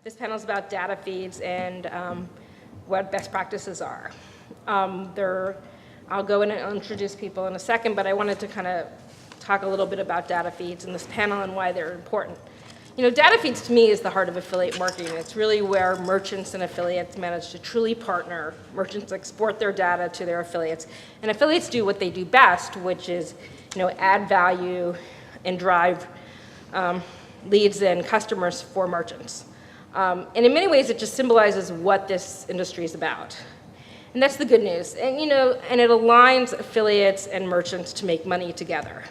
This panel is about data feeds and what best practices are. I'll go in and introduce people in a second, but I wanted to kind of talk a little bit about data feeds in this panel and why they're important. You know, data feeds to me is the heart of affiliate marketing. It's really where merchants and affiliates manage to truly partner. Merchants export their data to their affiliates, and affiliates do what they do best, which is, you know, add value and drive leads and customers for merchants. And in many ways, it just symbolizes what this industry is about. And that's the good news. And, you know, and it aligns affiliates and merchants to make money together.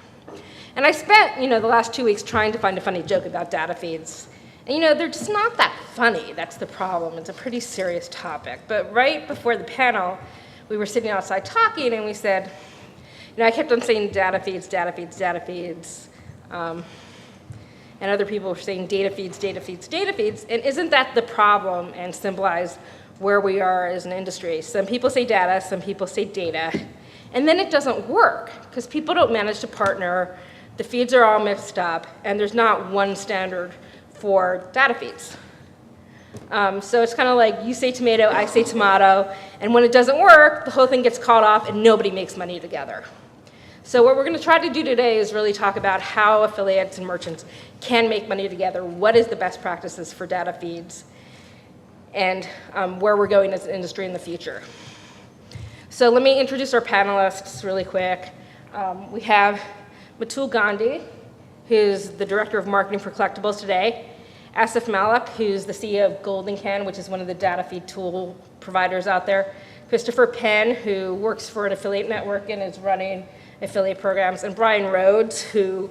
And I spent, you know, the last 2 weeks trying to find a funny joke about data feeds. And, you know, they're just not that funny. That's the problem. It's a pretty serious topic. But right before the panel, we were sitting outside talking, and we said, you know, I kept on saying data feeds, data feeds, data feeds. And other people were saying data feeds, data feeds, data feeds. And isn't that the problem and symbolize where we are as an industry? Some people say data, some people say data. And then it doesn't work, because people don't manage to partner. The feeds are all mixed up, and there's not one standard for data feeds. So it's kind of like you say tomato, I say tomato, and when it doesn't work, the whole thing gets called off and nobody makes money together. So what we're going to try to do today is really talk about how affiliates and merchants can make money together, what is the best practices for data feeds, and where we're going as an industry in the future. So let me introduce our panelists really quick. We have Mitul Gandhi, who's the Director of Marketing for Collectibles today. Asif Malik, who's the CEO of GoldenCAN, which is one of the data feed tool providers out there. Christopher Penn, who works for an affiliate network and is running affiliate programs. And Brian Rhodes, who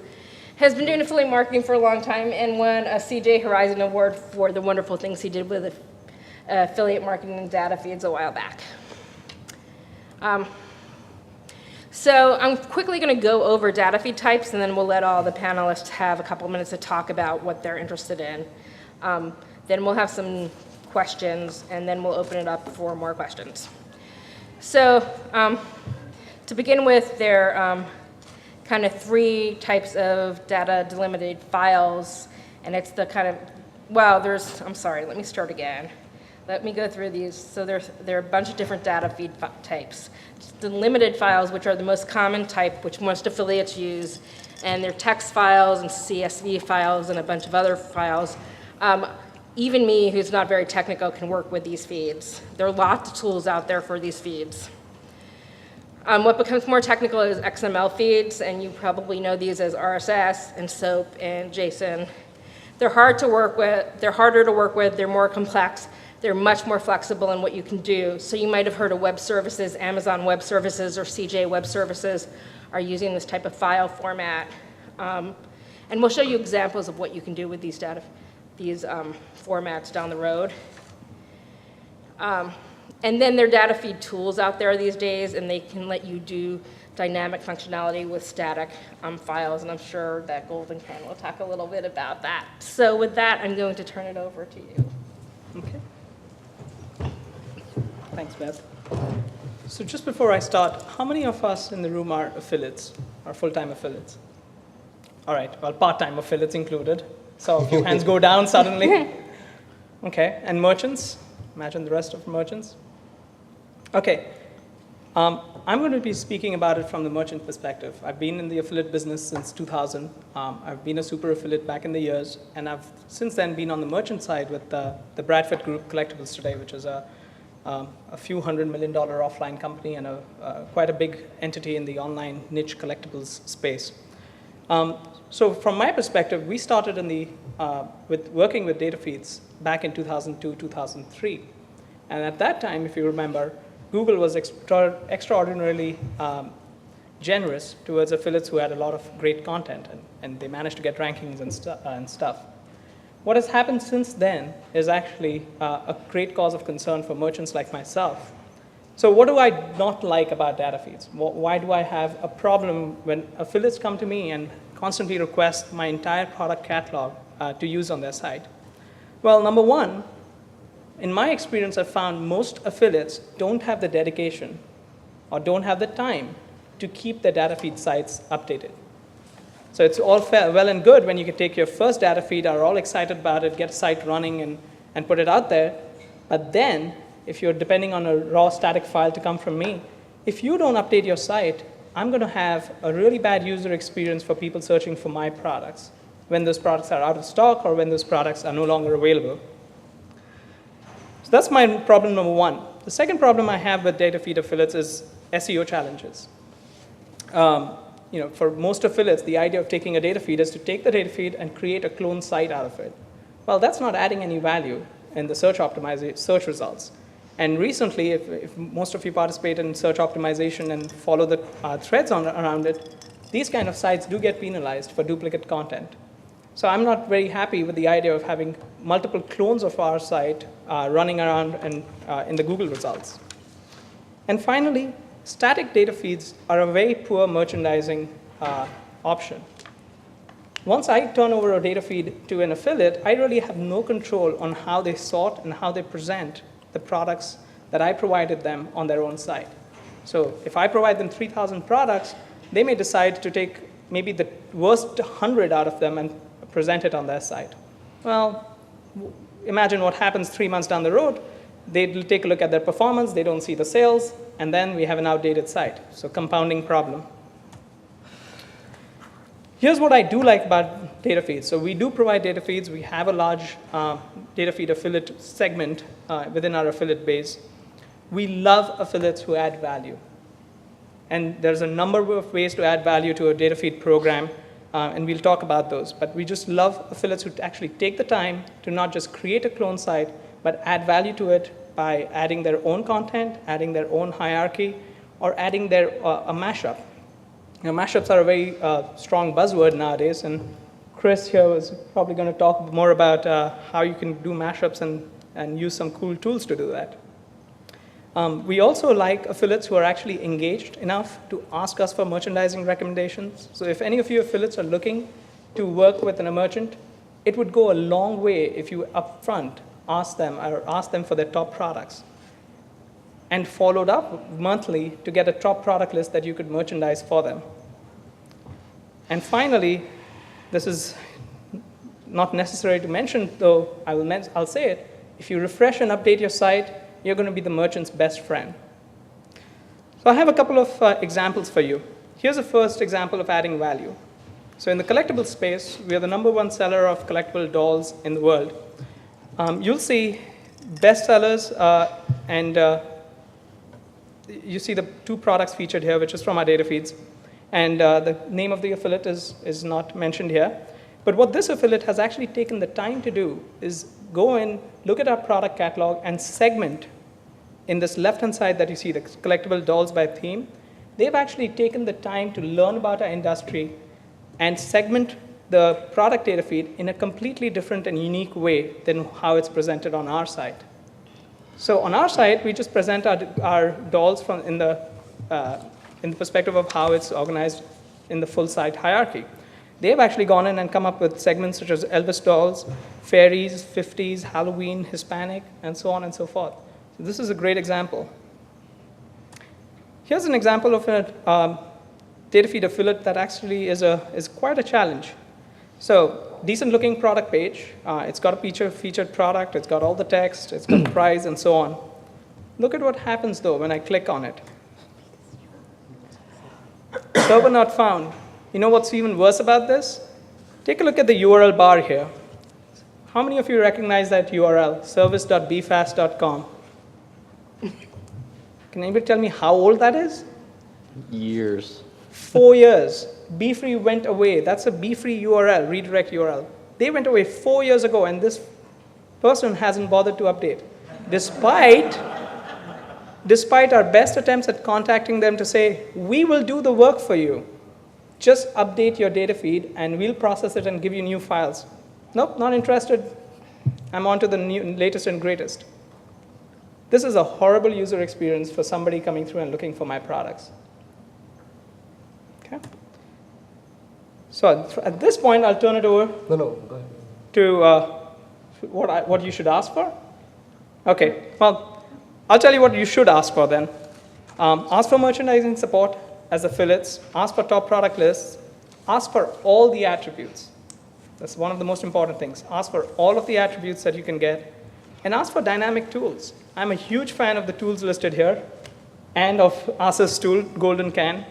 has been doing affiliate marketing for a long time and won a CJ Horizon Award for the wonderful things he did with affiliate marketing and data feeds a while back. So I'm quickly going to go over data feed types, and then we'll let all the panelists have a couple minutes to talk about what they're interested in. Then we'll have some questions, and then we'll open it up for more questions. So to begin with, there are kind of three types of data delimited files, and it's the kind of, well, I'm sorry, let me start again. Let me go through these. So there are a bunch of different data feed types. Delimited files, which are the most common type, which most affiliates use, and they're text files and CSV files and a bunch of other files. Even me, who's not very technical, can work with these feeds. There are lots of tools out there for these feeds. What becomes more technical is XML feeds, and you probably know these as RSS and SOAP and JSON. They're hard to work with. They're harder to work with. They're more complex. They're much more flexible in what you can do. So you might have heard of web services. Amazon Web Services or CJ Web Services are using this type of file format. And we'll show you examples of what you can do with these formats down the road. And then there are data feed tools out there these days, and they can let you do dynamic functionality with static files, and I'm sure that GoldenCAN will talk a little bit about that. So with that, I'm going to turn it over to you. Okay. Thanks, Beth. So just before I start, how many of us in the room are affiliates, or full-time affiliates? All right, well, part-time affiliates included. So a few hands go down suddenly. Okay, and merchants? Imagine the rest of merchants. Okay, I'm going to be speaking about it from the merchant perspective. I've been in the affiliate business since 2000. I've been a super affiliate back in the years, and I've since then been on the merchant side with the Bradford Group Collectibles today, which is a few $100 million offline company and quite a big entity in the online niche collectibles space. So from my perspective, we started with working with data feeds back in 2002, 2003. And at that time, if you remember, Google was extraordinarily generous towards affiliates who had a lot of great content, and they managed to get rankings and stuff. What has happened since then is actually a great cause of concern for merchants like myself. So what do I not like about data feeds? Why do I have a problem when affiliates come to me and constantly request my entire product catalog to use on their site? Well, number one, in my experience, I've found most affiliates don't have the dedication or don't have the time to keep their data feed sites updated. So it's all well and good when you can take your first data feed, are all excited about it, get a site running, and and put it out there. But then, if you're depending on a raw static file to come from me, if you don't update your site, I'm going to have a really bad user experience for people searching for my products when those products are out of stock or when those products are no longer available. So that's my problem number one. The second problem I have with data feed affiliates is SEO challenges. For most affiliates, the idea of taking a data feed is to take the data feed and create a clone site out of it. Well, that's not adding any value in the search results. And recently, if most of you participate in search optimization and follow the threads around it, these kind of sites do get penalized for duplicate content. So I'm not very happy with the idea of having multiple clones of our site running around in the Google results. And finally, static data feeds are a very poor merchandising option. Once I turn over a data feed to an affiliate, I really have no control on how they sort and how they present the products that I provided them on their own site. So if I provide them 3,000 products, they may decide to take maybe the worst 100 out of them and present it on their site. Well, imagine what happens 3 months down the road. They'll take a look at their performance, they don't see the sales, and then we have an outdated site. So compounding problem. Here's what I do like about data feeds. So we do provide data feeds. We have a large data feed affiliate segment within our affiliate base. We love affiliates who add value. And there's a number of ways to add value to a data feed program, and we'll talk about those. But we just love affiliates who actually take the time to not just create a clone site, but add value to it by adding their own content, adding their own hierarchy, or adding a mashup. Mashups are a very strong buzzword nowadays, and Chris here is probably going to talk more about how you can do mashups and use some cool tools to do that. We also like affiliates who are actually engaged enough to ask us for merchandising recommendations. So if any of you affiliates are looking to work with a merchant, it would go a long way if you upfront ask them for their top products and followed up monthly to get a top product list that you could merchandise for them. And finally, this is not necessary to mention, though I'll say it. If you refresh and update your site, you're going to be the merchant's best friend. So I have a couple of examples for you. Here's a first example of adding value. So in the collectible space, we are the #1 seller of collectible dolls in the world. You'll see bestsellers and you see the 2 products featured here, which is from our data feeds. And the name of the affiliate is not mentioned here. But what this affiliate has actually taken the time to do is go in, look at our product catalog, and segment in this left-hand side that you see, the collectible dolls by theme. They've actually taken the time to learn about our industry and segment the product data feed in a completely different and unique way than how it's presented on our site. So on our site, we just present our dolls in the perspective of how it's organized in the full site hierarchy. They've actually gone in and come up with segments such as Elvis dolls, fairies, 50s, Halloween, Hispanic, and so on and so forth. So this is a great example. Here's an example of a data feed affiliate that actually is quite a challenge. So decent-looking product page. It's got a featured product. It's got all the text. It's got the price, and so on. Look at what happens, though, when I click on it. Server not found. You know what's even worse about this? Take a look at the URL bar here. How many of you recognize that URL, service.bfast.com? Can anybody tell me how old that is? Years. 4 years. B-free went away. That's a B-free URL, redirect URL. They went away 4 years ago, and this person hasn't bothered to update. Despite our best attempts at contacting them to say, we will do the work for you. Just update your data feed, and we'll process it and give you new files. Nope, not interested. I'm on to the latest and greatest. This is a horrible user experience for somebody coming through and looking for my products. Okay. So at this point, I'll turn it over Go ahead. to what you should ask for. Okay, well, I'll tell you what you should ask for then. Ask for merchandising support as affiliates. Ask for top product lists. Ask for all the attributes. That's one of the most important things. Ask for all of the attributes that you can get. and ask for dynamic tools. I'm a huge fan of the tools listed here and of Asif's tool, GoldenCAN,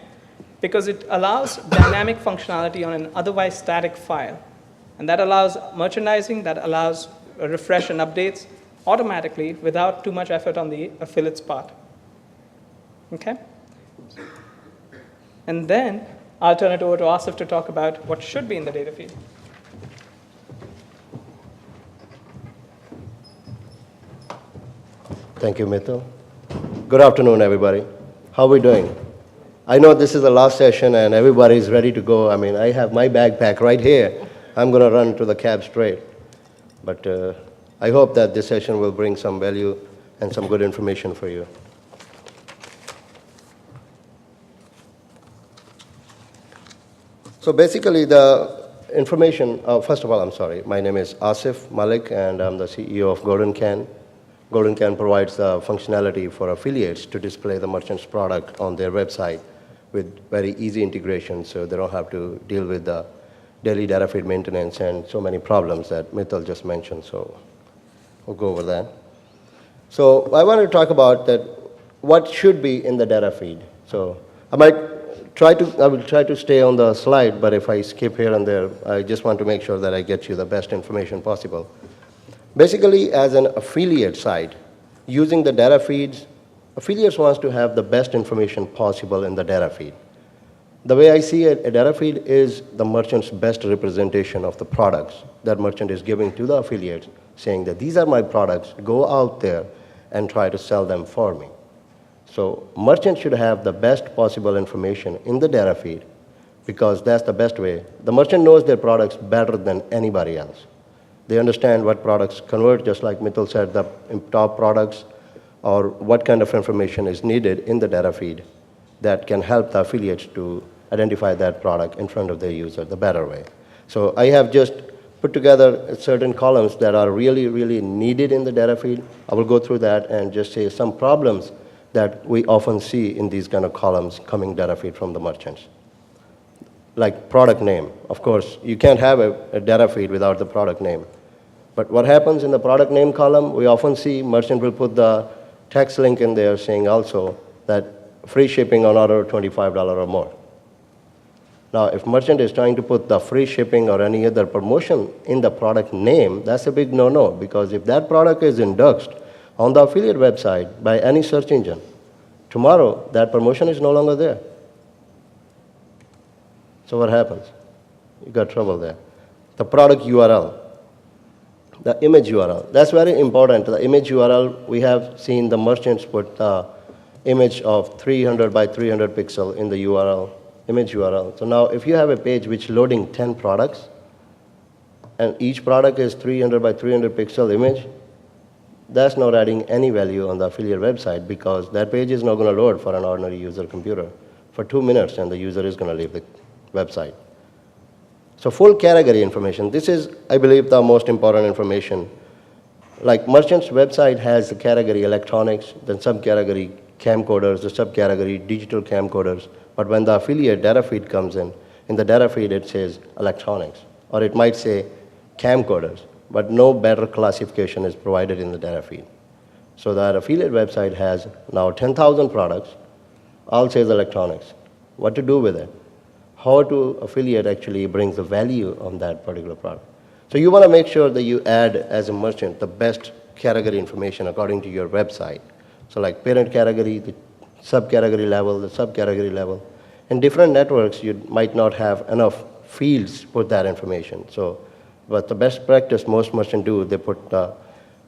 because it allows dynamic functionality on an otherwise static file. And that allows merchandising, that allows a refresh and updates automatically without too much effort on the affiliate's part. Okay? And then I'll turn it over to Asif to talk about what should be in the data feed. Thank you, Mitul. Good afternoon, everybody. How are we doing? I know this is the last session and everybody's ready to go. I mean, I have my backpack right here. I'm going to run to the cab straight. But I hope that this session will bring some value and some good information for you. So basically, the information, first of all, I'm sorry. My name is Asif Malik, and I'm the CEO of GoldenCAN. GoldenCAN provides the functionality for affiliates to display the merchant's product on their website with very easy integration, so they don't have to deal with the daily data feed maintenance and so many problems that Mitul just mentioned. So we'll go over that. So I want to talk about that what should be in the data feed. So I will try to stay on the slide, but if I skip here and there, I just want to make sure that I get you the best information possible. Basically, as an affiliate site, using the data feeds, affiliates wants to have the best information possible in the data feed. The way I see it, a data feed is the merchant's best representation of the products that merchant is giving to the affiliates, saying that these are my products, go out there and try to sell them for me. So merchants should have the best possible information in the data feed because that's the best way. The merchant knows their products better than anybody else. They understand what products convert, just like Mitul said, the top products, or what kind of information is needed in the data feed that can help the affiliates to identify that product in front of their user the better way. So I have just put together certain columns that are really, really needed in the data feed. I will go through that and just say some problems that we often see in these kind of columns coming data feed from the merchants. Like product name. Of course, you can't have a data feed without the product name. But what happens in the product name column, we often see merchant will put the text link in there saying also that free shipping on order $25 or more. Now, if merchant is trying to put the free shipping or any other promotion in the product name, that's a big no-no, because if that product is indexed on the affiliate website by any search engine, tomorrow that promotion is no longer there. So what happens? You got trouble there. The product URL. The image URL, that's very important. The image URL, we have seen the merchants put the image of 300 by 300 pixel in the URL, image URL. So now if you have a page which loading 10 products, and each product is 300 by 300 pixel image, that's not adding any value on the affiliate website because that page is not going to load for an ordinary user computer for 2 minutes and the user is going to leave the website. So full category information, this is, I believe, the most important information. Like merchant's website has the category electronics, then subcategory camcorders, the subcategory digital camcorders. But when the affiliate data feed comes in the data feed it says electronics, or it might say camcorders, but no better classification is provided in the data feed. So that affiliate website has now 10,000 products, all says electronics. What to do with it? How to affiliate actually brings the value on that particular product. So you want to make sure that you add, as a merchant, the best category information according to your website. So like parent category, the subcategory level, the subcategory level. In different networks, you might not have enough fields to put that information. So, but the best practice most merchants do, they put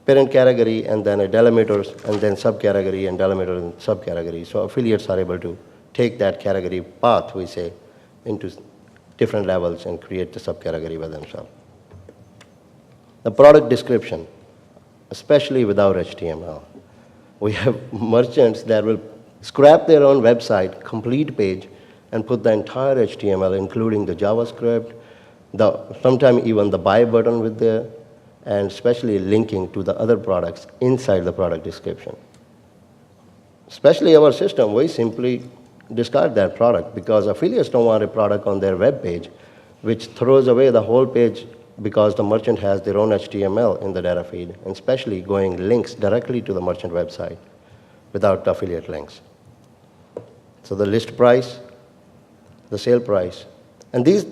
parent category and then a delimiters and then subcategory and delimiter and subcategory. So affiliates are able to take that category path, we say, into different levels and create the subcategory by themselves. The product description, especially without HTML. We have merchants that will scrap their own website, complete page, and put the entire HTML, including the JavaScript, sometimes even the buy button with there, and especially linking to the other products inside the product description. Especially our system, we simply discard that product because affiliates don't want a product on their web page which throws away the whole page because the merchant has their own HTML in the data feed, and especially going links directly to the merchant website without affiliate links. So the list price, the sale price, and these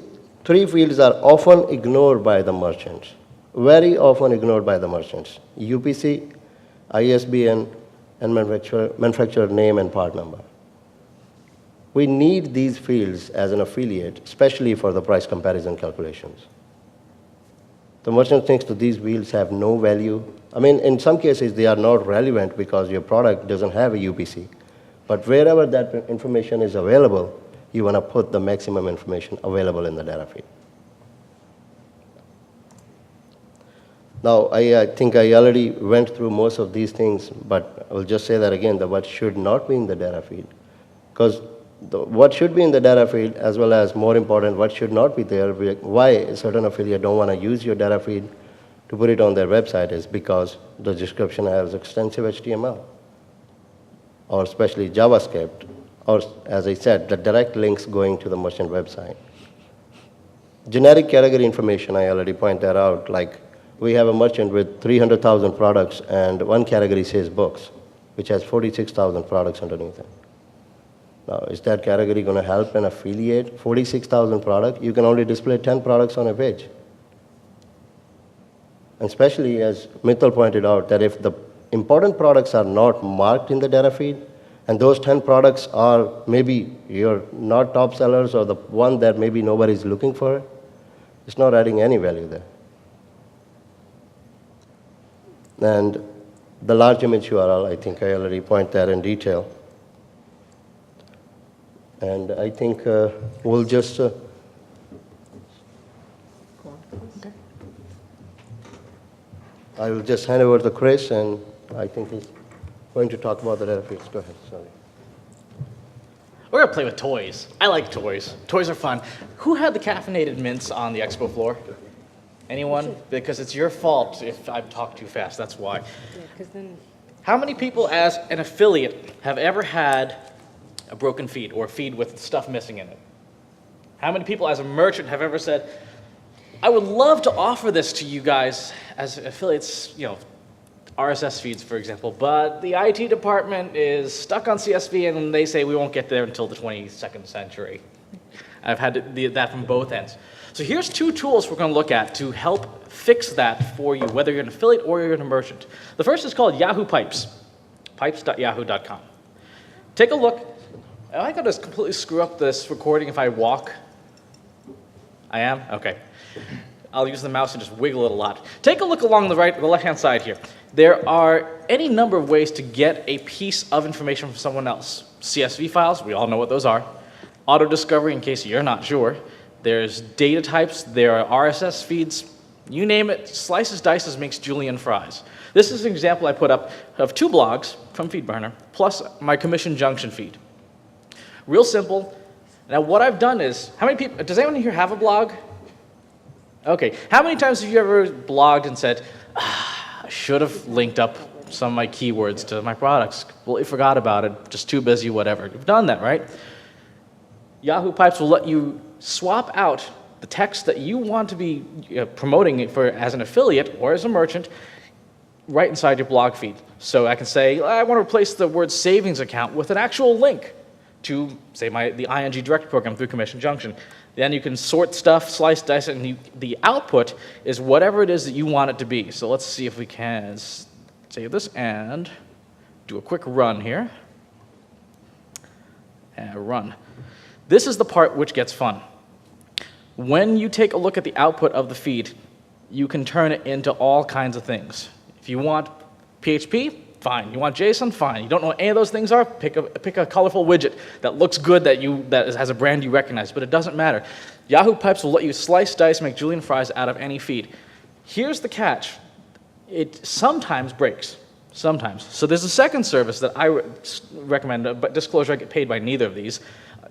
three fields are often ignored by the merchants, very often ignored by the merchants: UPC, ISBN, and manufacturer name and part number. We need these fields as an affiliate, especially for the price comparison calculations. The merchant thinks that these fields have no value. I mean, in some cases, they are not relevant because your product doesn't have a UPC. But wherever that information is available, you want to put the maximum information available in the data feed. Now, I think I already went through most of these things, but I will just say that again, that what should not be in the data feed. Because what should be in the data feed, as well as more important, what should not be there, why a certain affiliate don't want to use your data feed to put it on their website is because the description has extensive HTML, or especially JavaScript, or as I said, the direct links going to the merchant website. Generic category information, I already pointed that out, like we have a merchant with 300,000 products and one category says books, which has 46,000 products underneath it. Now, is that category going to help an affiliate? 46,000 products, you can only display 10 products on a page. And especially as Mitul pointed out, that if the important products are not marked in the data feed, and those 10 products are maybe your not top sellers or the one that maybe nobody's looking for, it's not adding any value there. And the large image URL, I think I already pointed that in detail. And I think we'll just... I will just hand over to Chris, and I think he's going to talk about the data feeds. Go ahead, sorry. We're going to play with toys. I like toys. Toys are fun. Who had the caffeinated mints on the expo floor? Anyone? Because it's your fault if I've talked too fast, that's why. How many people as an affiliate have ever had a broken feed or a feed with stuff missing in it? How many people as a merchant have ever said, I would love to offer this to you guys as affiliates, you know, RSS feeds, for example, but the IT department is stuck on CSV and they say we won't get there until the 22nd century. I've had that from both ends. So here's two tools we're going to look at to help fix that for you, whether you're an affiliate or you're a merchant. The first is called Yahoo Pipes, pipes.yahoo.com. Take a look. Am I going to completely screw up this recording if I walk? I am? Okay. I'll use the mouse and just wiggle it a lot. Take a look along the left-hand side here. There are any number of ways to get a piece of information from someone else. CSV files, we all know what those are. Auto-discovery, in case you're not sure. There's data types, there are RSS feeds, you name it, slices, dices, makes julienne fries. This is an example I put up of 2 blogs from FeedBurner, plus my commission junction feed. Real simple. Now what I've done is, how many people, does anyone here have a blog? Okay, how many times have you ever blogged and said, I should have linked up some of my keywords to my products, completely forgot about it, just too busy, whatever. You've done that, right? Yahoo Pipes will let you swap out the text that you want to be promoting it for as an affiliate or as a merchant right inside your blog feed. So I can say, I want to replace the word savings account with an actual link to, say, the ING Direct program through Commission Junction. Then you can sort stuff, slice, dice it, and the output is whatever it is that you want it to be. So let's see if we can save this and do a quick run here. And run. This is the part which gets fun. When you take a look at the output of the feed, you can turn it into all kinds of things. If you want PHP, fine. You want JSON, fine. You don't know what any of those things are, pick a colorful widget that looks good that has a brand you recognize, but it doesn't matter. Yahoo Pipes will let you slice, dice, make julienne fries out of any feed. Here's the catch. It sometimes breaks. Sometimes. So there's a second service that I recommend, but disclosure, I get paid by neither of these.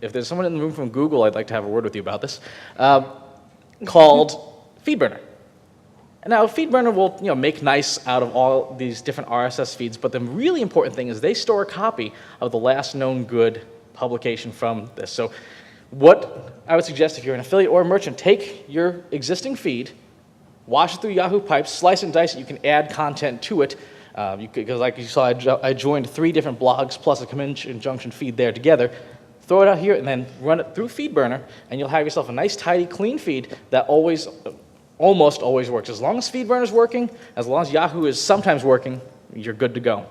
If there's someone in the room from Google, I'd like to have a word with you about this, called FeedBurner. And now FeedBurner will make nice out of all these different RSS feeds, but the really important thing is they store a copy of the last known good publication from this. So what I would suggest if you're an affiliate or a merchant, take your existing feed, wash it through Yahoo Pipes, slice and dice it. You can add content to it. Because like you saw, I joined 3 different blogs plus a conjunction feed there together. Throw it out here and then run it through FeedBurner, and you'll have yourself a nice, tidy, clean feed that almost always works. As long as FeedBurner's working, as long as Yahoo is sometimes working, you're good to go.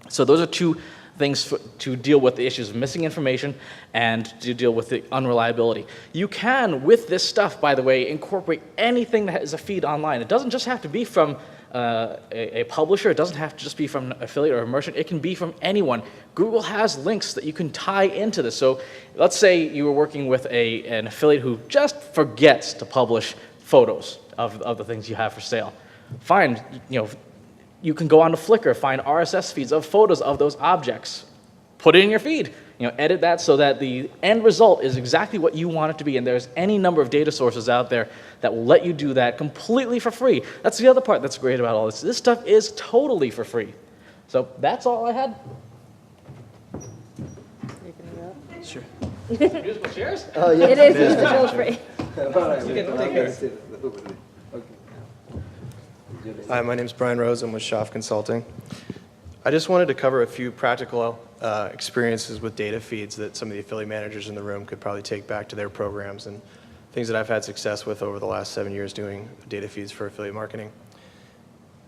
So those are 2 things to deal with the issues of missing information and to deal with the unreliability. You can, with this stuff, by the way, incorporate anything that is a feed online. It doesn't just have to be from a publisher. It doesn't have to just be from an affiliate or a merchant. It can be from anyone. Google has links that you can tie into this. So let's say you were working with an affiliate who just forgets to publish photos of the things you have for sale. Fine, you can go onto Flickr, find RSS feeds of photos of those objects, put it in your feed, edit that so that the end result is exactly what you want it to be. And there's any number of data sources out there that will let you do that completely for free. That's the other part that's great about all this. This stuff is totally for free. So that's all I had. Sure. Musical chairs? Oh, yeah. It is musical free. Hi, my name is Brian Rose. I'm with Schaff Consulting. I just wanted to cover a few practical experiences with data feeds that some of the affiliate managers in the room could probably take back to their programs and things that I've had success with over the last 7 years doing data feeds for affiliate marketing.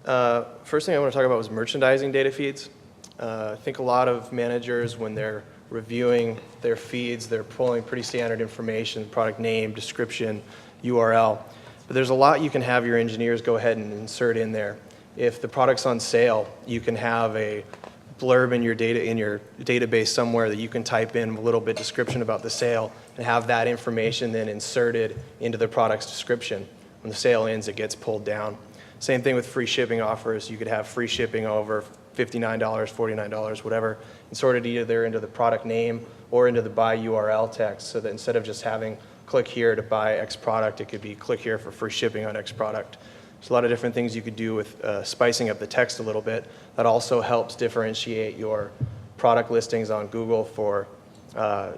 First thing I want to talk about was merchandising data feeds. I think a lot of managers, when they're reviewing their feeds, they're pulling pretty standard information, product name, description, URL. But there's a lot you can have your engineers go ahead and insert in there. If the product's on sale, you can have a blurb in your database somewhere that you can type in a little bit description about the sale and have that information then inserted into the product's description. When the sale ends, it gets pulled down. Same thing with free shipping offers. You could have free shipping over $59, $49, whatever, and sorted either into the product name or into the buy URL text, so that instead of just having click here to buy X product, it could be click here for free shipping on X product. There's a lot of different things you could do with spicing up the text a little bit. That also helps differentiate your product listings on Google for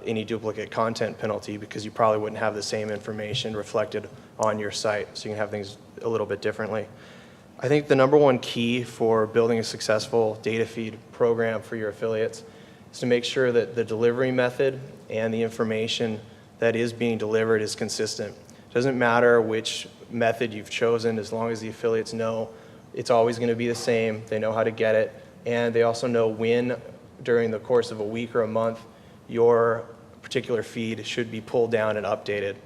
any duplicate content penalty, because you probably wouldn't have the same information reflected on your site, so you can have things a little bit differently. I think the number one key for building a successful data feed program for your affiliates is to make sure that the delivery method and the information that is being delivered is consistent. It doesn't matter which method you've chosen, as long as the affiliates know it's always going to be the same, they know how to get it, and they also know when, during the course of a week or a month, your particular feed should be pulled down and updated.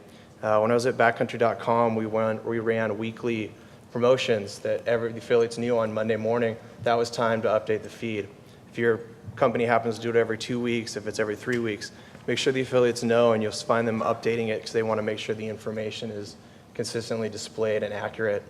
When I was at backcountry.com, we ran weekly promotions that the affiliates knew on Monday morning that was time to update the feed. If your company happens to do it every 2 weeks, if it's every 3 weeks, make sure the affiliates know, and you'll find them updating it because they want to make sure the information is consistently displayed and accurate.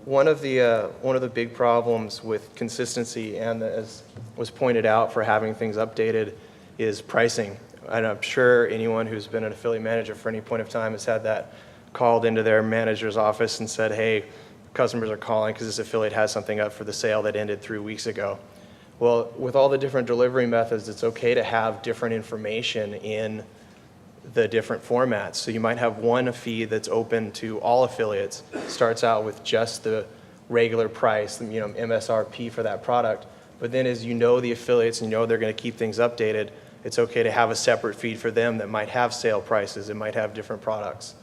One of the big problems with consistency, and as was pointed out for having things updated, is pricing. And I'm sure anyone who's been an affiliate manager for any point of time has had that called into their manager's office and said, hey, customers are calling because this affiliate has something up for the sale that ended 3 weeks ago. Well, with all the different delivery methods, it's okay to have different information in the different formats. So you might have one feed that's open to all affiliates, starts out with just the regular price, MSRP for that product. But then as you know the affiliates and you know they're going to keep things updated, it's okay to have a separate feed for them that might have sale prices, it might have different products.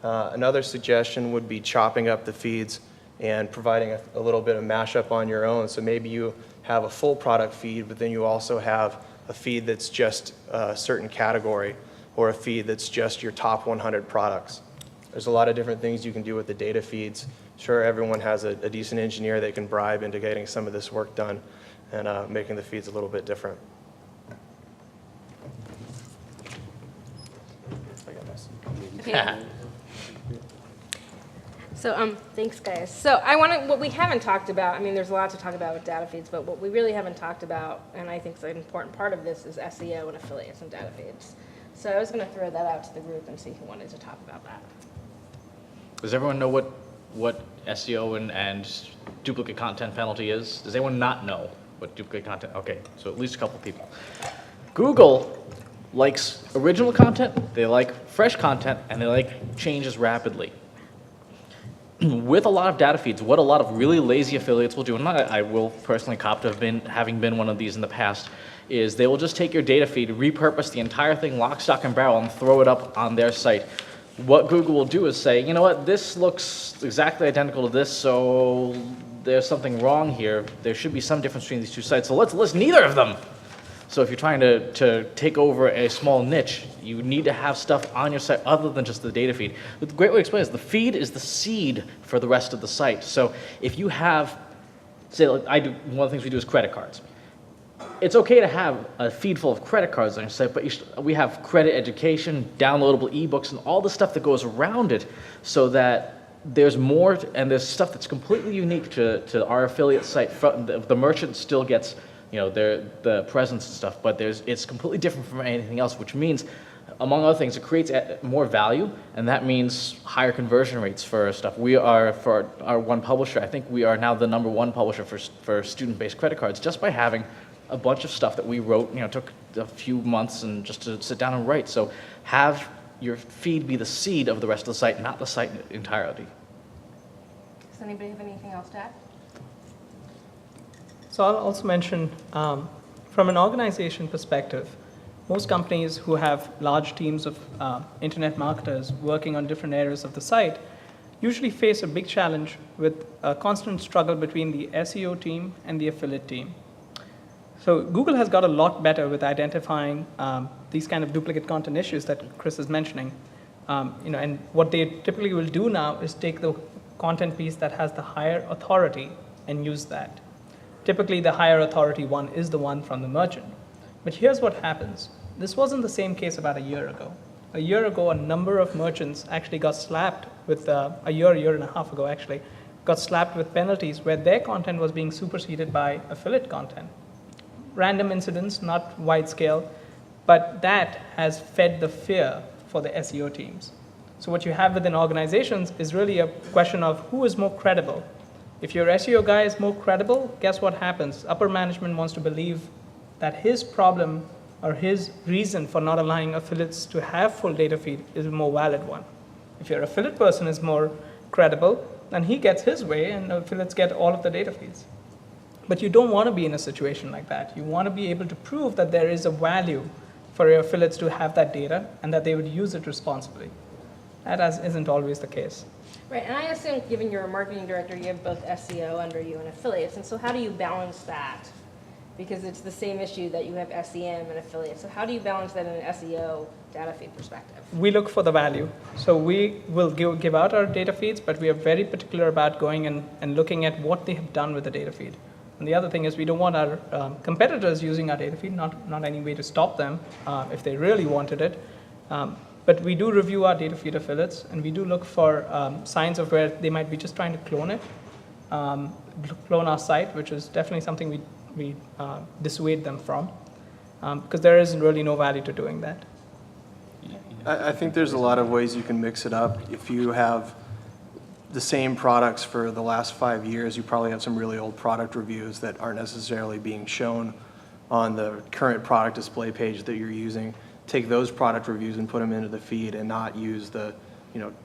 Another suggestion would be chopping up the feeds and providing a little bit of mashup on your own. So maybe you have a full product feed, but then you also have a feed that's just a certain category, or a feed that's just your top 100 products. There's a lot of different things you can do with the data feeds. Sure, everyone has a decent engineer they can bribe into getting some of this work done and making the feeds a little bit different. Okay. So thanks, guys. So what we haven't talked about, there's a lot to talk about with data feeds, but what we really haven't talked about, and I think is an important part of this, is SEO and affiliates and data feeds. So I was going to throw that out to the group and see who wanted to talk about that. Does everyone know what SEO and duplicate content penalty is? Does anyone not know what duplicate content? Okay, so at least a couple people. Google likes original content, they like fresh content, and they like changes rapidly. with a lot of data feeds, what a lot of really lazy affiliates will do, and I will personally cop to having been one of these in the past, is they will just take your data feed, repurpose the entire thing lock, stock, and barrel, and throw it up on their site. What Google will do is say, you know what, this looks exactly identical to this, so there's something wrong here. There should be some difference between these two sites, so let's list neither of them. So if you're trying to take over a small niche, you need to have stuff on your site other than just the data feed. But the great way to explain it is the feed is the seed for the rest of the site. So if you have, say, like one of the things we do is credit cards. It's okay to have a feed full of credit cards on your site, but we have credit education, downloadable ebooks, and all the stuff that goes around it so that there's more, and there's stuff that's completely unique to our affiliate site. The merchant still gets the presence and stuff, but it's completely different from anything else, which means, among other things, it creates more value, and that means higher conversion rates for stuff. We are, for our one publisher, I think we are now the #1 publisher for student-based credit cards, just by having a bunch of stuff that we wrote, took a few months and just to sit down and write. So have your feed be the seed of the rest of the site, not the site entirely. Does anybody have anything else to add? So I'll also mention, from an organization perspective, most companies who have large teams of internet marketers working on different areas of the site usually face a big challenge with a constant struggle between the SEO team and the affiliate team. So Google has got a lot better with identifying these kind of duplicate content issues that Chris is mentioning. And what they typically will do now is take the content piece that has the higher authority and use that. Typically, the higher authority one is the one from the merchant. But here's what happens. This wasn't the same case about a year ago. A year ago, a number of merchants actually got slapped with, a year and a half ago actually, got slapped with penalties where their content was being superseded by affiliate content. Random incidents, not wide scale, but that has fed the fear for the SEO teams. So what you have within organizations is really a question of who is more credible. If your SEO guy is more credible, guess what happens? Upper management wants to believe that his problem or his reason for not allowing affiliates to have full data feed is a more valid one. If your affiliate person is more credible, then he gets his way and affiliates get all of the data feeds. But you don't want to be in a situation like that. You want to be able to prove that there is a value for your affiliates to have that data and that they would use it responsibly. That isn't always the case. Right, and I assume, given you're a marketing director, you have both SEO under you and affiliates, and so how do you balance that? Because it's the same issue that you have SEM and affiliates, so how do you balance that in an SEO data feed perspective? We look for the value. So we will give out our data feeds, but we are very particular about going and looking at what they have done with the data feed. And the other thing is we don't want our competitors using our data feed, not any way to stop them if they really wanted it. But we do review our data feed affiliates, and we do look for signs of where they might be just trying to clone it, clone our site, which is definitely something we dissuade them from, because there is really no value to doing that. I think there's a lot of ways you can mix it up. If you have the same products for the last 5 years, you probably have some really old product reviews that aren't necessarily being shown on the current product display page that you're using. Take those product reviews and put them into the feed and not use the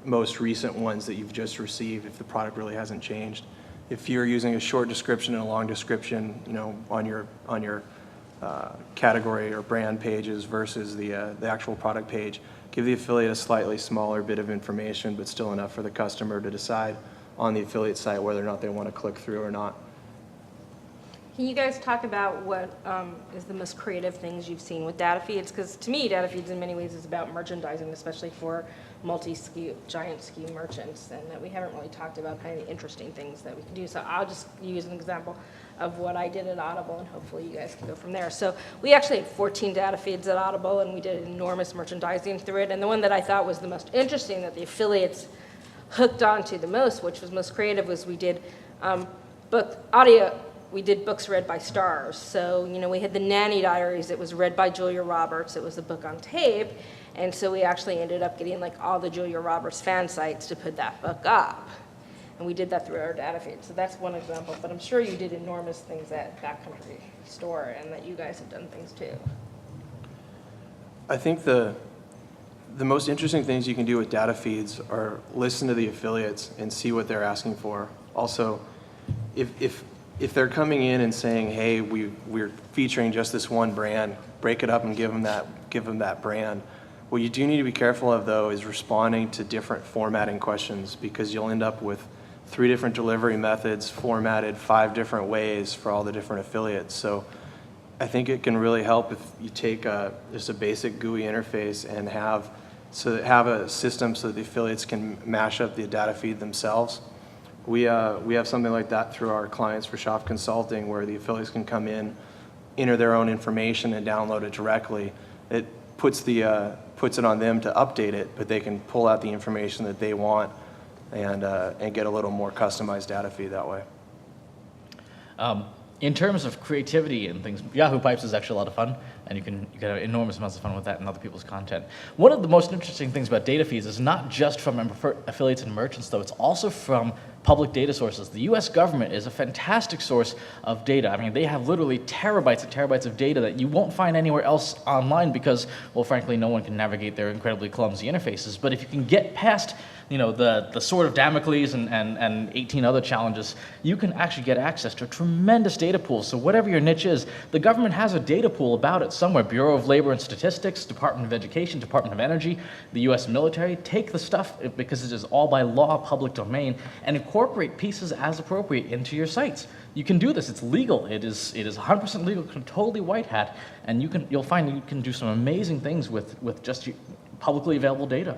most recent ones that you've just received if the product really hasn't changed. If you're using a short description and a long description on your category or brand pages versus the actual product page, give the affiliate a slightly smaller bit of information, but still enough for the customer to decide on the affiliate site whether or not they want to click through or not. Can you guys talk about what is the most creative things you've seen with data feeds? Because to me, data feeds in many ways is about merchandising, especially for multi-SKU, giant SKU merchants, and that we haven't really talked about kind of the interesting things that we can do. So I'll just use an example of what I did at Audible, and hopefully you guys can go from there. So we actually had 14 data feeds at Audible, and we did enormous merchandising through it. And the one that I thought was the most interesting, that the affiliates hooked onto the most, which was most creative, was we did we did books read by stars. So, we had the Nanny Diaries. It was read by Julia Roberts. It was a book on tape. And so we actually ended up getting all the Julia Roberts fan sites to put that book up. And we did that through our data feed. So that's one example. But I'm sure you did enormous things at Backcountry Store and that you guys have done things too. I think the the most interesting things you can do with data feeds are listen to the affiliates and see what they're asking for. Also, if they're coming in and saying, hey, we're featuring just this one brand, break it up and give them that brand. What you do need to be careful of, though, is responding to different formatting questions, because you'll end up with 3 different delivery methods formatted 5 different ways for all the different affiliates. So I think it can really help if you take just a basic GUI interface and have a system so that the affiliates can mash up the data feed themselves. We have something like that through our clients for Shop Consulting, where the affiliates can come in, enter their own information, and download it directly. It puts it on them to update it, but they can pull out the information that they want and get a little more customized data feed that way. In terms of creativity and things, Yahoo Pipes is actually a lot of fun, and you can have enormous amounts of fun with that and other people's content. One of the most interesting things about data feeds is not just from affiliates and merchants, though. It's also from public data sources. The US government is a fantastic source of data. I mean, they have literally terabytes and terabytes of data that you won't find anywhere else online because, well, frankly, no one can navigate their incredibly clumsy interfaces. But if you can get past the sword of Damocles and 18 other challenges, you can actually get access to a tremendous data pool. So whatever your niche is, the government has a data pool about it somewhere. Bureau of Labor and Statistics, Department of Education, Department of Energy, the US military. Take the stuff, because it is all by law public domain, and incorporate pieces as appropriate into your sites. You can do this. It's legal. It is 100% legal, totally white hat, and you'll find you can do some amazing things with just publicly available data.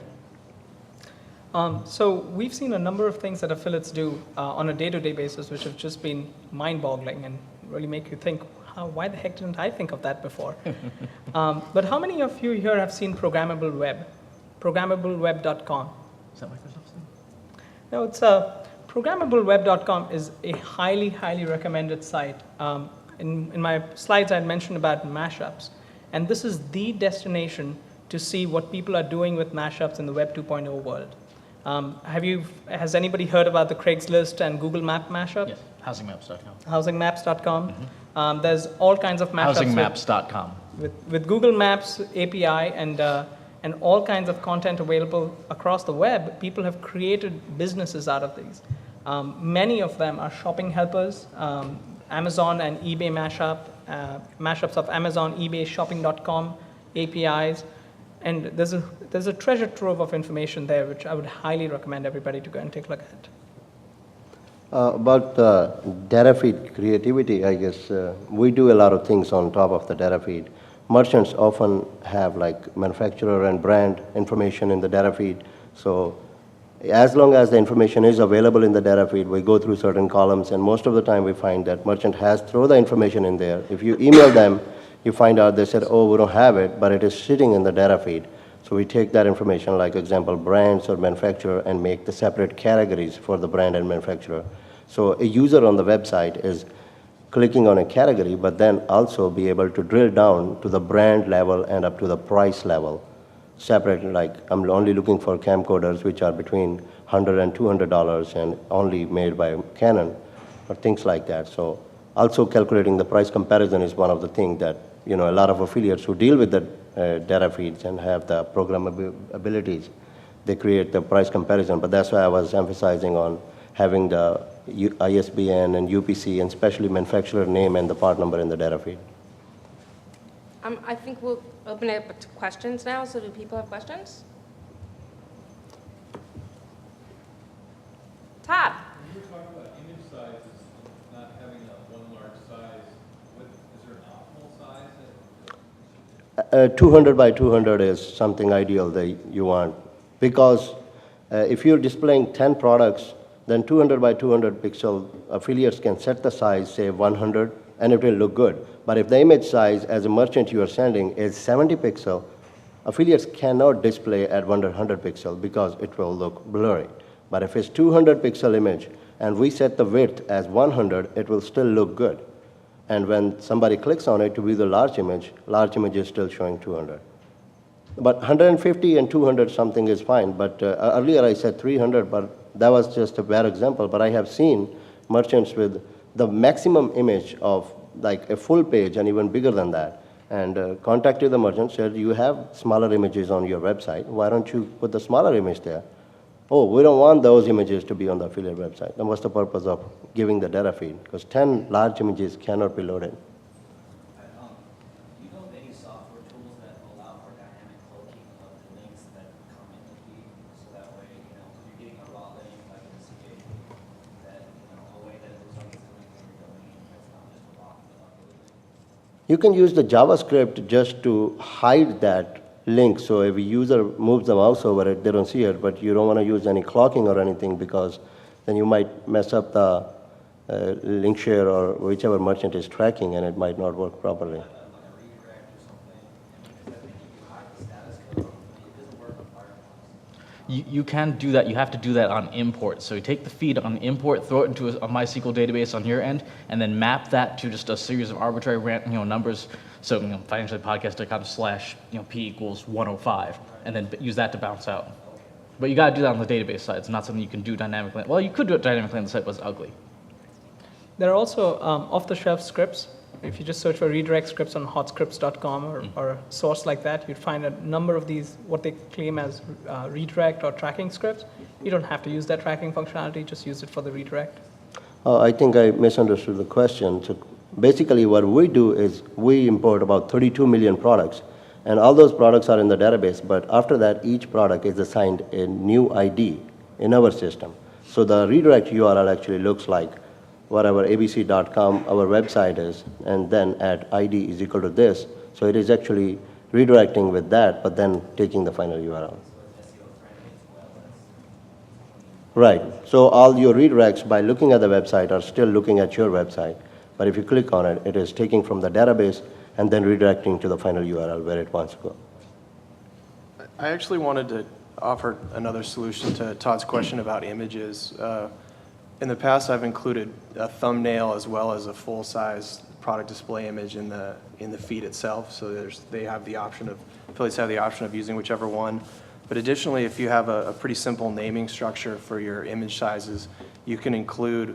So we've seen a number of things that affiliates do on a day-to-day basis, which have just been mind-boggling and really make you think, why the heck didn't I think of that before? But how many of you here have seen Programmable Web? Programmableweb.com. Is that Microsoft's thing? No, it's programmableweb.com is a highly, highly recommended site. In my slides, I had mentioned about mashups, and this is the destination to see what people are doing with mashups in the Web 2.0 world. Has anybody heard about the Craigslist and Google Map mashup? Yes, housingmaps.com. Housingmaps.com. There's all kinds of mashups. Housingmaps.com. With Google Maps API and all kinds of content available across the web, people have created businesses out of these. Many of them are shopping helpers, Amazon and eBay mashups of Amazon, eBay, shopping.com APIs. And there's a treasure trove of information there, which I would highly recommend everybody to go and take a look at. About data feed creativity, I guess we do a lot of things on top of the data feed. Merchants often have like manufacturer and brand information in the data feed. So as long as the information is available in the data feed, we go through certain columns, and most of the time we find that merchant has thrown the information in there. If you email them, you find out they said, oh, we don't have it, but it is sitting in the data feed. So we take that information, like example, brands or manufacturer, and make the separate categories for the brand and manufacturer. So a user on the website is clicking on a category, but then also be able to drill down to the brand level and up to the price level. Separate, like I'm only looking for camcorders which are between $100 and $200 and only made by Canon, or things like that. So also calculating the price comparison is one of the things that a lot of affiliates who deal with the data feeds and have the programmable abilities, they create the price comparison. But that's why I was emphasizing on having the ISBN and UPC, and especially manufacturer name and the part number in the data feed. I think we'll open it up to questions now. So do people have questions? Todd. You were talking about image sizes, not having one large size. Is there an optimal size? 200 by 200 is something ideal that you want, because if you're displaying 10 products, then 200 by 200 pixel affiliates can set the size, say 100, and it will look good. But if the image size as a merchant you are sending is 70 pixel, affiliates cannot display at 100 pixel because it will look blurry. But if it's 200 pixel image and we set the width as 100, it will still look good. And when somebody clicks on it to view the large image is still showing 200. But 150 and 200 something is fine. But earlier I said 300, but that was just a bad example. But I have seen merchants with the maximum image of like a full page and even bigger than that. and contacted the merchant, said, you have smaller images on your website. Why don't you put the smaller image there? Oh, we don't want those images to be on the affiliate website. Then what's the purpose of giving the data feed? Because 10 large images cannot be loaded. Do you know of any software tools that allow for dynamic cloaking of the links that come in the feed? So that way, if you're getting a raw link, like in a CA, that, a way that it looks like it's coming from your domain, that's not just a raw link. You can use the JavaScript just to hide that link, so if a user moves the mouse over it, they don't see it, but you don't want to use any clocking or anything because then you might mess up the link share or whichever merchant is tracking and it might not work properly. You can do that. You have to do that on import. So you take the feed on import, throw it into a MySQL database on your end, and then map that to just a series of arbitrary numbers. So financiallypodcast.com/p equals 105, and then use that to bounce out. But you got to do that on the database side. It's not something you can do dynamically. Well, you could do it dynamically on the site, but it's ugly. There are also off-the-shelf scripts. If you just search for redirect scripts on hotscripts.com or a source like that, you'd find a number of these, what they claim as redirect or tracking scripts. You don't have to use that tracking functionality, just use it for the redirect. I think I misunderstood the question. So basically what we do is we import about 32 million products, and all those products are in the database, but after that, each product is assigned a new ID in our system. So the redirect URL actually looks like whatever abc.com our website is, and then add ID is equal to this. So it is actually redirecting with that, but then taking the final URL. Right, so all your redirects by looking at the website are still looking at your website, but if you click on it, it is taking from the database and then redirecting to the final URL where it wants to go. I actually wanted to offer another solution to Todd's question about images. In the past, I've included a thumbnail as well as a full-size product display image in the feed itself. So affiliates have the option of using whichever one. But additionally, if you have a pretty simple naming structure for your image sizes, you can include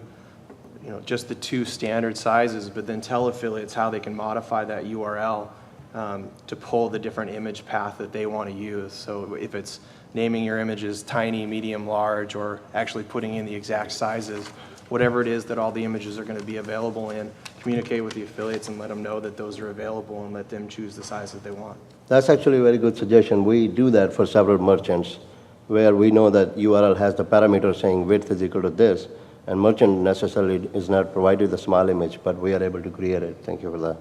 just the 2 standard sizes, but then tell affiliates how they can modify that URL to pull the different image path that they want to use. So if it's naming your images tiny, medium, large, or actually putting in the exact sizes, whatever it is that all the images are going to be available in, communicate with the affiliates and let them know that those are available and let them choose the size that they want. That's actually a very good suggestion. We do that for several merchants where we know that URL has the parameter saying width is equal to this, and merchant necessarily is not provided the small image, but we are able to create it. Thank you for that.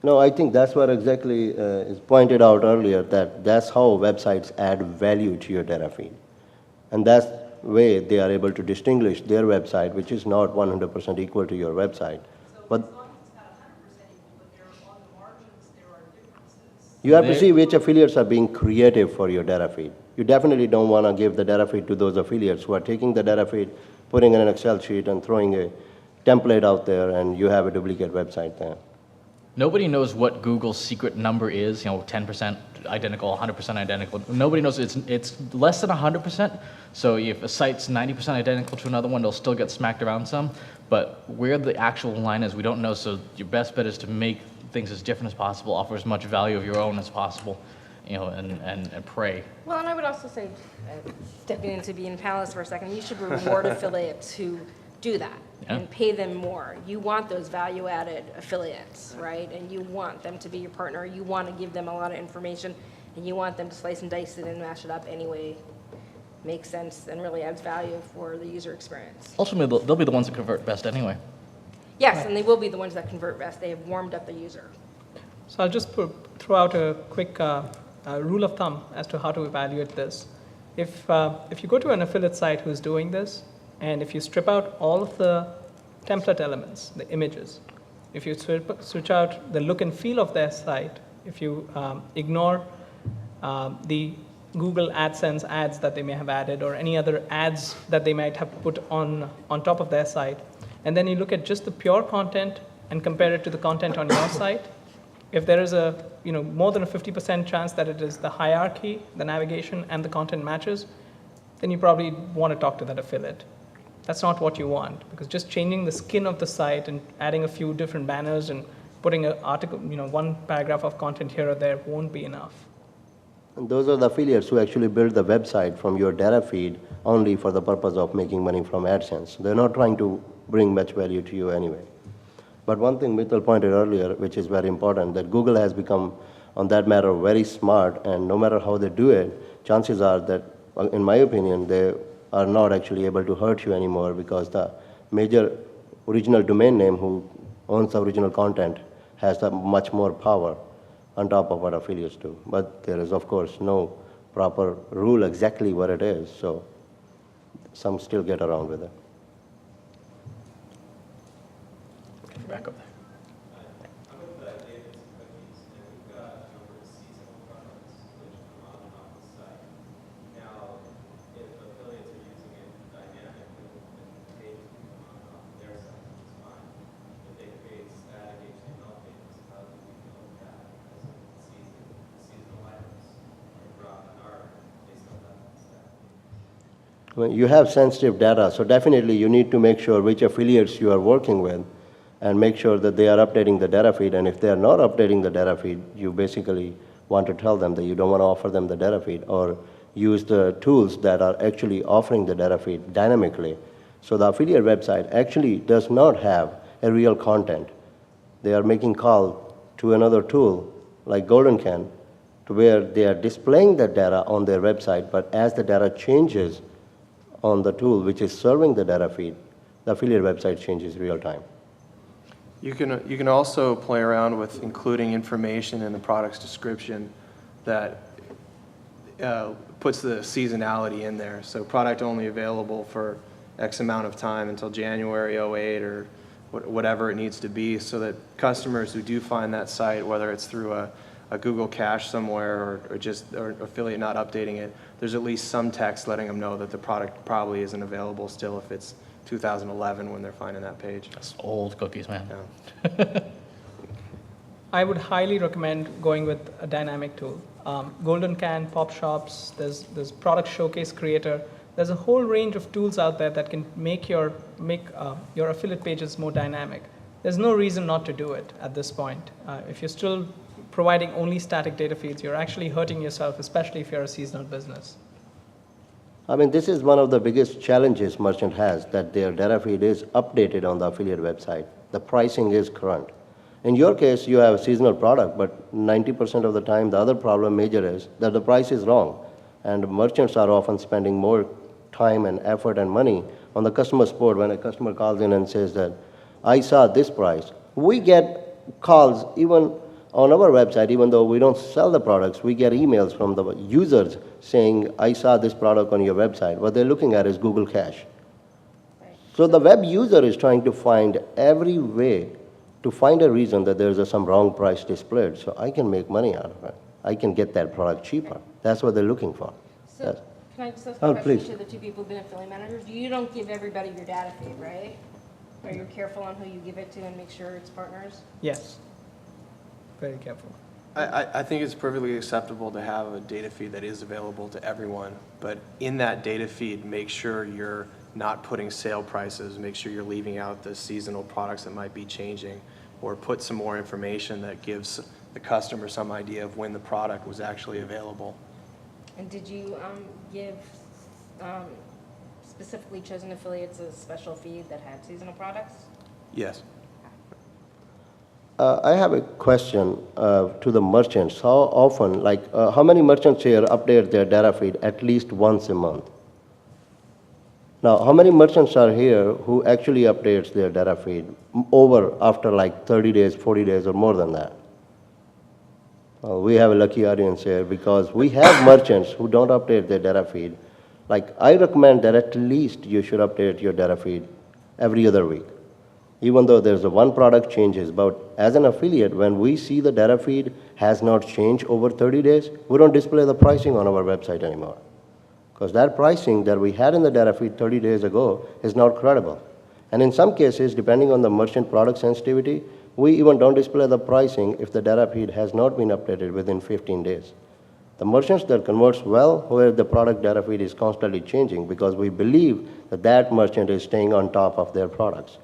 No, I think that's what exactly is pointed out earlier, that's how websites add value to your data feed. And that's the way they are able to distinguish their website, which is not 100% equal to your website. But as long as it's not 100% equal, but there on the margins, there are differences. You have to see which affiliates are being creative for your data feed. You definitely don't want to give the data feed to those affiliates who are taking the data feed, putting in an Excel sheet, and throwing a template out there, and you have a duplicate website there. Nobody knows what Google's secret number is, 10% identical, 100% identical. Nobody knows it's less than 100%. So if a site's 90% identical to another one, they'll still get smacked around some. But where the actual line is, we don't know. So your best bet is to make things as different as possible, offer as much value of your own as possible, and pray. Well, and I would also say, stepping into being panelist for a second, you should reward affiliates who do that. Yeah. And pay them more. You want those value-added affiliates, right? And you want them to be your partner. You want to give them a lot of information, and you want them to slice and dice it and mash it up anyway. Makes sense and really adds value for the user experience. Ultimately, they'll be the ones that convert best anyway. Yes, and they will be the ones that convert best. They have warmed up the user. So I'll just throw out a quick rule of thumb as to how to evaluate this. If you go to an affiliate site who's doing this, and if you strip out all of the template elements, the images, if you switch out the look and feel of their site, if you ignore the Google AdSense ads that they may have added or any other ads that they might have put on top of their site, and then you look at just the pure content and compare it to the content on your site, if there is a more than a 50% chance that it is the hierarchy, the navigation, and the content matches, then you probably want to talk to that affiliate. That's not what you want, because just changing the skin of the site and adding a few different banners and putting an article, one paragraph of content here or there won't be enough. And those are the affiliates who actually build the website from your data feed only for the purpose of making money from AdSense. They're not trying to bring much value to you anyway. But one thing Mitul pointed earlier, which is very important, that Google has become, on that matter, very smart, and no matter how they do it, chances are that, in my opinion, they are not actually able to hurt you anymore, because the major original domain name who owns the original content has much more power on top of what affiliates do. But there is, of course, no proper rule exactly what it is, so some still get around with it. Back up there. I'm with David's cookies, and we've got a number of seasonal products which come on and off the site. Now, if affiliates are using it dynamically, then pages can come on and off their site, which is fine. If they create static HTML pages, how do we know that? Because seasonal items are dropped in our based on that static. Well, you have sensitive data, so definitely you need to make sure which affiliates you are working with and make sure that they are updating the data feed. And if they are not updating the data feed, you basically want to tell them that you don't want to offer them the data feed, or use the tools that are actually offering the data feed dynamically. So the affiliate website actually does not have a real content. They are making call to another tool like GoldenCAN, to where they are displaying the data on their website, but as the data changes on the tool which is serving the data feed, the affiliate website changes real time. You can also play around with including information in the product's description that puts the seasonality in there. So product only available for X amount of time until January 08 or whatever it needs to be, so that customers who do find that site, whether it's through a Google cache somewhere or affiliate not updating it, there's at least some text letting them know that the product probably isn't available still if it's 2011 when they're finding that page. That's old cookies, man. Yeah. I would highly recommend going with a dynamic tool. GoldenCAN, PopShops, there's Product Showcase Creator. There's a whole range of tools out there that can make your affiliate pages more dynamic. There's no reason not to do it at this point. If you're still providing only static data feeds, you're actually hurting yourself, especially if you're a seasonal business. I mean, this is one of the biggest challenges merchant has, that their data feed is updated on the affiliate website. The pricing is current. In your case, you have a seasonal product, but 90% of the time, the other problem major is that the price is wrong. And merchants are often spending more time and effort and money on the customer support. When a customer calls in and says that, I saw this price, we get calls even on our website. Even though we don't sell the products, we get emails from the users saying, I saw this product on your website. What they're looking at is Google Cache. So the web user is trying to find every way to find a reason that there's some wrong price displayed, so I can make money out of it. I can get that product cheaper. That's what they're looking for. So, Yes. can I just ask Oh, a question please. to the two people who've been affiliate managers? You don't give everybody your data feed, right? Are you careful on who you give it to and make sure it's partners? Yes, very careful. I think it's perfectly acceptable to have a data feed that is available to everyone, but in that data feed, make sure you're not putting sale prices, make sure you're leaving out the seasonal products that might be changing, or put some more information that gives the customer some idea of when the product was actually available. And did you give specifically chosen affiliates a special feed that had seasonal products? Yes. I have a question to the merchants. How often, how many merchants here update their data feed at least once a month? Now, how many merchants are here who actually updates their data feed after like 30 days, 40 days, or more than that? Well, we have a lucky audience here because we have merchants who don't update their data feed. Like, I recommend that at least you should update your data feed every other week. Even though there's a one product changes, but as an affiliate, when we see the data feed has not changed over 30 days, we don't display the pricing on our website anymore. Because that pricing that we had in the data feed 30 days ago is not credible. And in some cases, depending on the merchant product sensitivity, we even don't display the pricing if the data feed has not been updated within 15 days. The merchants that converts well, where the product data feed is constantly changing because we believe that that merchant is staying on top of their products.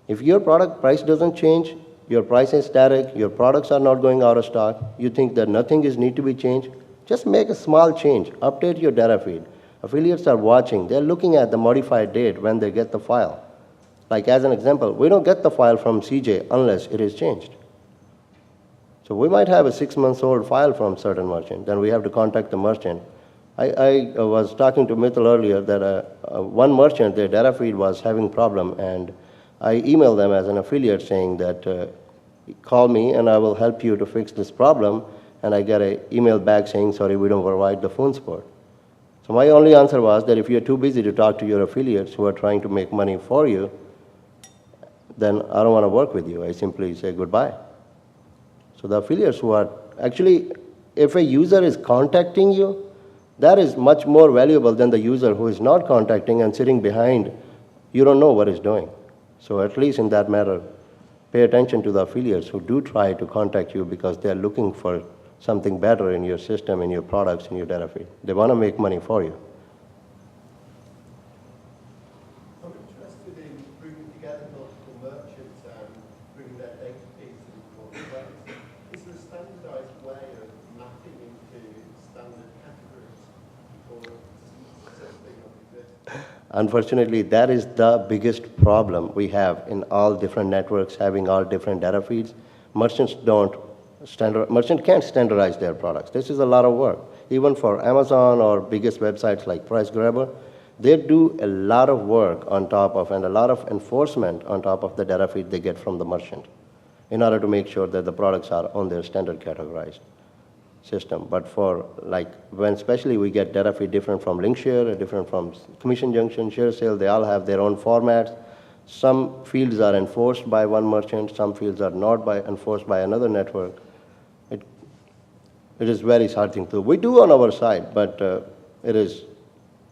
If your product price doesn't change, your price is static, your products are not going out of stock, you think that nothing is need to be changed, just make a small change, update your data feed. Affiliates are watching, they're looking at the modified date when they get the file. Like as an example, we don't get the file from CJ unless it is changed. So we might have a 6-month-old file from certain merchant, then we have to contact the merchant. I was talking to Mitul earlier that one merchant, their data feed was having problem, and I emailed them as an affiliate saying that call me and I will help you to fix this problem, and I get an email back saying, sorry, we don't provide the phone support. So my only answer was that if you're too busy to talk to your affiliates who are trying to make money for you, then I don't want to work with you. I simply say goodbye. So the affiliates who are actually, if a user is contacting you, that is much more valuable than the user who is not contacting and sitting behind, you don't know what he's doing. So at least in that matter, pay attention to the affiliates who do try to contact you because they're looking for something better in your system, in your products, in your data feed. They want to make money for you. I'm interested in bringing together multiple merchants and bringing their data feeds in important ways. Is there a standardized way of mapping into standard categories, or does such thing not exist? Unfortunately, that is the biggest problem we have in all different networks having all different data feeds. Merchants can't standardize their products. This is a lot of work. Even for Amazon or biggest websites like PriceGrabber, they do a lot of work on top of and a lot of enforcement on top of the data feed they get from the merchant in order to make sure that the products are on their standard categorized system. But for like when especially we get data feed different from link share, different from commission junction, share sale, they all have their own formats. Some fields are enforced by one merchant, some fields are not enforced by another network. It is very hard thing to do. We do on our side, but it is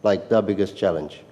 like the biggest challenge.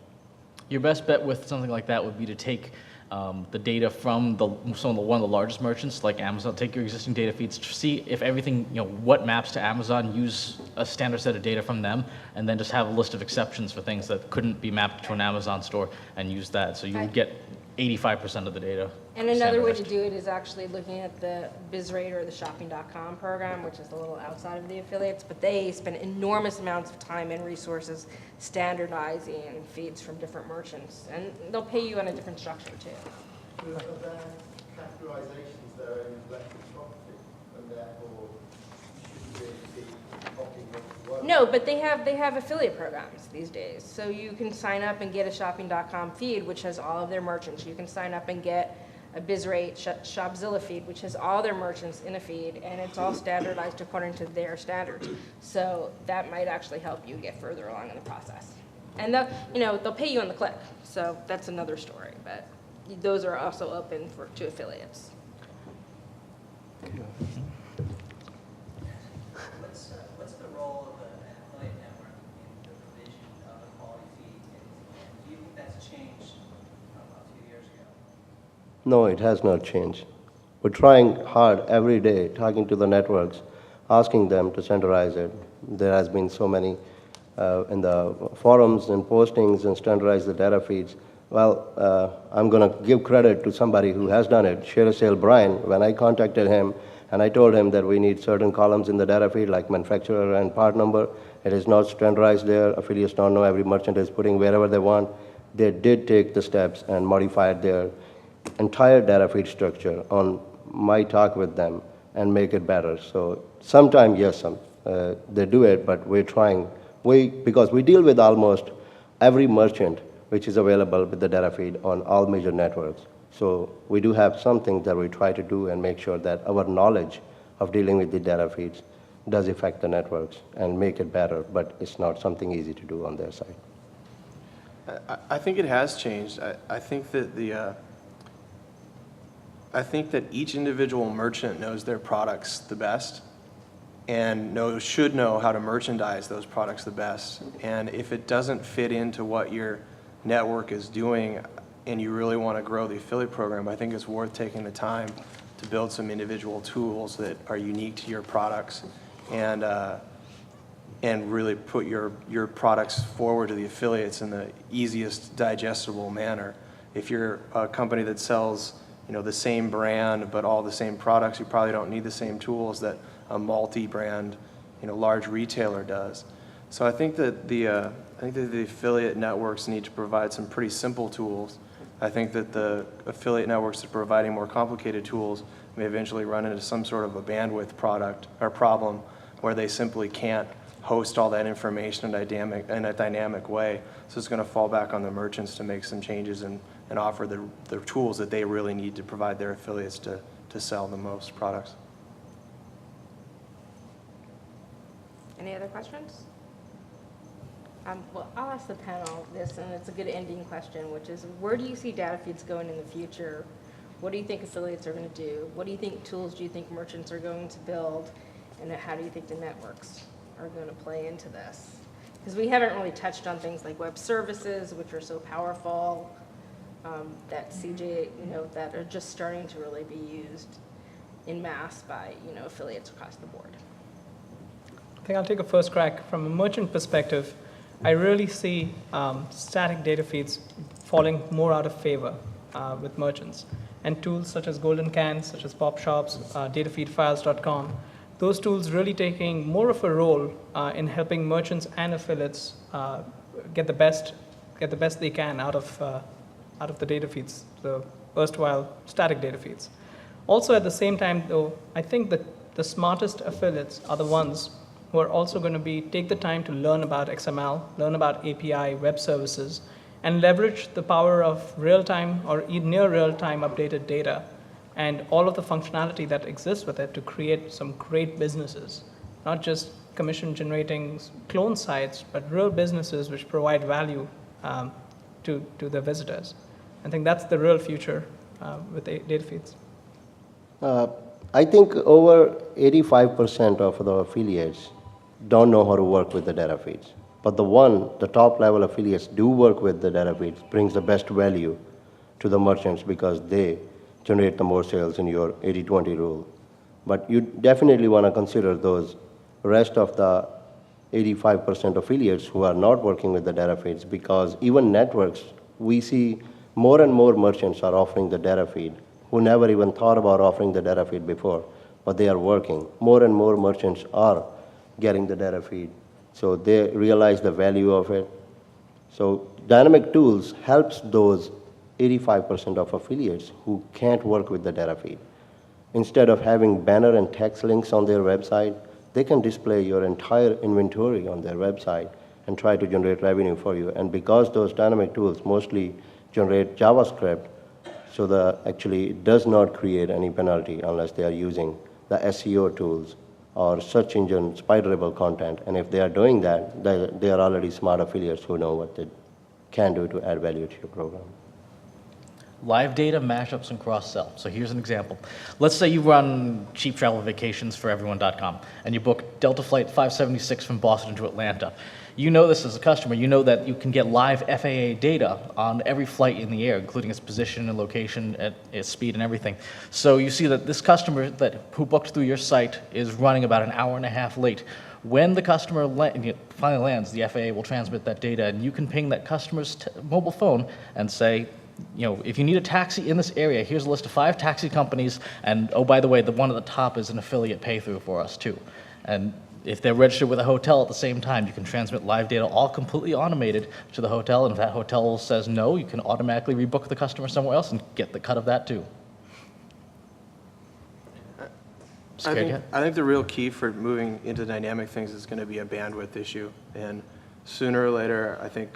Your best bet with something like that would be to take the data from one of the largest merchants like Amazon, take your existing data feeds, see if everything, what maps to Amazon, use a standard set of data from them, and then just have a list of exceptions for things that couldn't be mapped to an Amazon store and use that. So you would get 85% of the data. And another way to standardized. do it is actually looking at the Bizrate or the shopping.com program, which is a little outside of the affiliates, but they spend enormous amounts of time and resources standardizing feeds from different merchants. And they'll pay you on a different structure too. Are there categorizations that are intellectual property, and therefore you shouldn't really be copying what's work? No, but they have affiliate programs these days. So you can sign up and get a shopping.com feed, which has all of their merchants. You can sign up and get a Bizrate Shopzilla feed, which has all their merchants in a feed, and it's all standardized according to their standards. So that might actually help you get further along in the process. And they'll pay you on the click. So that's another story. But those are also open to affiliates. What's the role of an affiliate network in the provision of the quality feeds? And do you think that's changed from a few years ago? No, it has not changed. We're trying hard every day, talking to the networks, asking them to standardize it. There has been so many in the forums and postings and standardize the data feeds. Well, I'm going to give credit to somebody who has done it, Share Sale Brian. When I contacted him and I told him that we need certain columns in the data feed, like manufacturer and part number, it is not standardized there. Affiliates don't know, every merchant is putting wherever they want. They did take the steps and modified their entire data feed structure on my talk with them and make it better. So sometimes, yes, they do it, but we're trying. Because we deal with almost every merchant which is available with the data feed on all major networks. So we do have something that we try to do and make sure that our knowledge of dealing with the data feeds does affect the networks and make it better, but it's not something easy to do on their side. I think it has changed. I think that I think that each individual merchant knows their products the best and should know how to merchandise those products the best. And if it doesn't fit into what your network is doing and you really want to grow the affiliate program, I think it's worth taking the time to build some individual tools that are unique to your products and really put your products forward to the affiliates in the easiest digestible manner. If you're a company that sells the same brand but all the same products, you probably don't need the same tools that a multi-brand large retailer does. So I think that the affiliate networks need to provide some pretty simple tools. I think that the affiliate networks that are providing more complicated tools may eventually run into some sort of a bandwidth problem where they simply can't host all that information in a dynamic way. So it's going to fall back on the merchants to make some changes and offer the tools that they really need to provide their affiliates to sell the most products. Any other questions? Well, I'll ask the panel this, and it's a good ending question, which is, where do you see data feeds going in the future? What do you think affiliates are going to do? What do you think tools do you think merchants are going to build? And how do you think the networks are going to play into this? Because we haven't really touched on things like web services, which are so powerful, that CJ, that are just starting to really be used in mass by, affiliates across the board. I think I'll take a first crack. From a merchant perspective, I really see static data feeds falling more out of favor with merchants. And tools such as GoldenCAN, such as PopShops, datafeedfiles.com, those tools really taking more of a role in helping merchants and affiliates get the best they can out of the data feeds, the erstwhile static data feeds. Also, at the same time, though, I think that the smartest affiliates are the ones who are also going to take the time to learn about XML, learn about API, web services, and leverage the power of real-time or near real-time updated data and all of the functionality that exists with it to create some great businesses, not just commission-generating clone sites, but real businesses which provide value to the visitors. I think that's the real future with data feeds. I think over 85% of the affiliates don't know how to work with the data feeds. But the top level affiliates do work with the data feeds, brings the best value to the merchants because they generate the more sales in your 80-20 rule. But you definitely want to consider those rest of the 85% affiliates who are not working with the data feeds, because even networks, we see more and more merchants are offering the data feed who never even thought about offering the data feed before, but they are working. More and more merchants are getting the data feed, so they realize the value of it. So dynamic tools helps those 85% of affiliates who can't work with the data feed. Instead of having banner and text links on their website, they can display your entire inventory on their website and try to generate revenue for you. And because those dynamic tools mostly generate JavaScript, so actually it does not create any penalty unless they are using the SEO tools or search engine spiderable content. And if they are doing that, they are already smart affiliates who know what they can do to add value to your program. Live data, mashups, and cross-sell. So here's an example. Let's say you run cheap travel vacations for everyone.com and you book Delta Flight 576 from Boston to Atlanta. You know this as a customer. You know that you can get live FAA data on every flight in the air, including its position and location, its speed and everything. So you see that this customer who booked through your site is running about an hour and a half late. When the customer finally lands, the FAA will transmit that data, and you can ping that customer's mobile phone and say, if you need a taxi in this area, here's a list of 5 taxi companies, and oh, by the way, the one at the top is an affiliate pay-through for us too. And if they're registered with a hotel at the same time, you can transmit live data all completely automated to the hotel, and if that hotel says no, you can automatically rebook the customer somewhere else and get the cut of that too. I think the real key for moving into dynamic things is going to be a bandwidth issue, and sooner or later, I think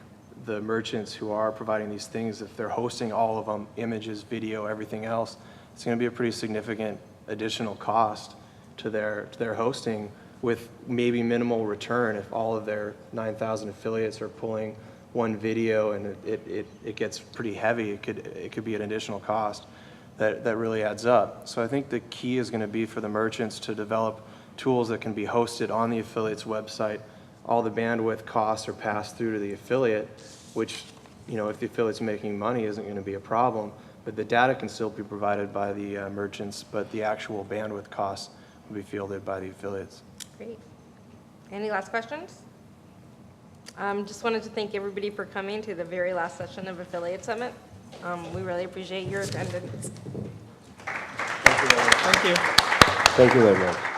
the merchants who are providing these things, if they're hosting all of them, images, video, everything else, it's going to be a pretty significant additional cost to their hosting with maybe minimal return if all of their 9,000 affiliates are pulling one video and it gets pretty heavy. It could be an additional cost that really adds up. So I think the key is going to be for the merchants to develop tools that can be hosted on the affiliate's website. All the bandwidth costs are passed through to the affiliate, which, you know, if the affiliate's making money isn't going to be a problem, but the data can still be provided by the merchants, but the actual bandwidth costs will be fielded by the affiliates. Great. Any last questions? Just wanted to thank everybody for coming to the very last session of Affiliate Summit. We really appreciate your attendance. Thank you. Thank you very much.